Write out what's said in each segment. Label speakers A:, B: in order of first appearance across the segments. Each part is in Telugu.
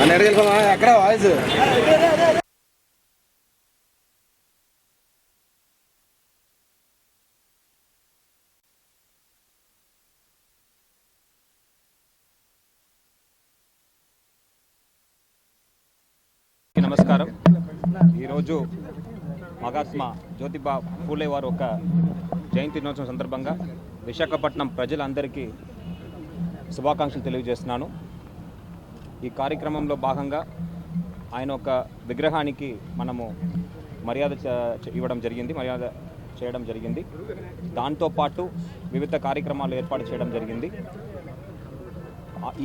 A: అక్కడ వాయిస్
B: నమస్కారం. ఈరోజు మహాత్మా జ్యోతిబా ఫూలే వారు ఒక జయంతి దినోత్సవం సందర్భంగా విశాఖపట్నం ప్రజలందరికీ శుభాకాంక్షలు తెలియజేస్తున్నాను. ఈ కార్యక్రమంలో భాగంగా ఆయన ఒక విగ్రహానికి మనము మర్యాద చేయడం జరిగింది. దాంతోపాటు వివిధ కార్యక్రమాలు ఏర్పాటు చేయడం జరిగింది.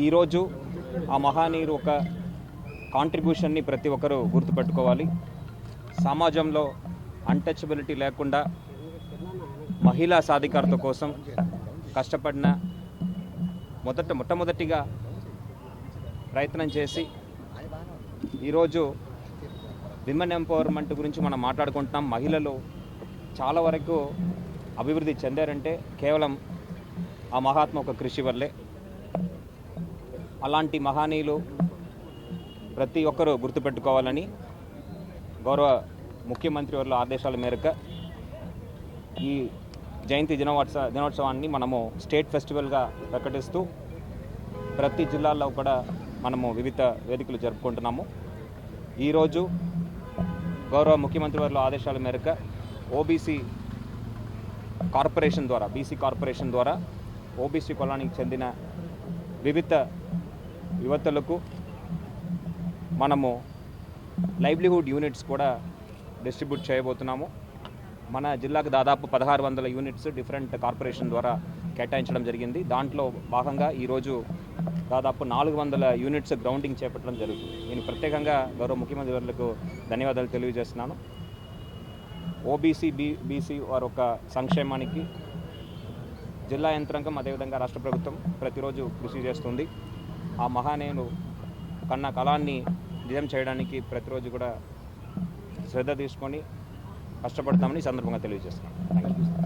B: ఈరోజు ఆ మహానీయుడు ఒక కాంట్రిబ్యూషన్ని ప్రతి ఒక్కరూ గుర్తుపెట్టుకోవాలి. సమాజంలో అన్టచబిలిటీ లేకుండా మహిళా సాధికారత కోసం కష్టపడిన మొట్టమొదటిగా ప్రయత్నం చేసి ఈరోజు విమెన్ ఎంపవర్మెంట్ గురించి మనం మాట్లాడుకుంటున్నాం. మహిళలు చాలా వరకు అభివృద్ధి చెందారంటే కేవలం ఆ మహాత్మ ఒక కృషి వల్లే. అలాంటి మహనీయులు ప్రతి ఒక్కరూ గుర్తుపెట్టుకోవాలని గౌరవ ముఖ్యమంత్రి వారి ఆదేశాల మేరకు ఈ జయంతి దినోత్సవాన్ని మనము స్టేట్ ఫెస్టివల్గా ప్రకటిస్తూ ప్రతి జిల్లాల్లో కూడా మనము వివిధ వేదికలు జరుపుకుంటున్నాము. ఈరోజు గౌరవ ముఖ్యమంత్రి వారి ఆదేశాల మేరకు బీసీ కార్పొరేషన్ ద్వారా ఓబీసీ కులానికి చెందిన వివిధ యువతలకు మనము లైవ్లీహుడ్ యూనిట్స్ కూడా డిస్ట్రిబ్యూట్ చేయబోతున్నాము. మన జిల్లాకు దాదాపు 1600 యూనిట్స్ డిఫరెంట్ కార్పొరేషన్ ద్వారా కేటాయించడం జరిగింది. దాంట్లో భాగంగా ఈరోజు దాదాపు 400 యూనిట్స్ గ్రౌండింగ్ చేపట్టడం జరుగుతుంది. నేను ప్రత్యేకంగా గౌరవ ముఖ్యమంత్రి వర్లకు ధన్యవాదాలు తెలియజేస్తున్నాను. ఓబీసీ బీసీ వారి ఒక సంక్షేమానికి జిల్లా యంత్రాంగం అదేవిధంగా రాష్ట్ర ప్రభుత్వం ప్రతిరోజు కృషి చేస్తుంది. ఆ మహానీయుడు కన్నా కళాన్ని నిజం చేయడానికి ప్రతిరోజు కూడా శ్రద్ధ తీసుకొని కష్టపడతామని ఈ సందర్భంగా తెలియజేస్తున్నాను. Thank you.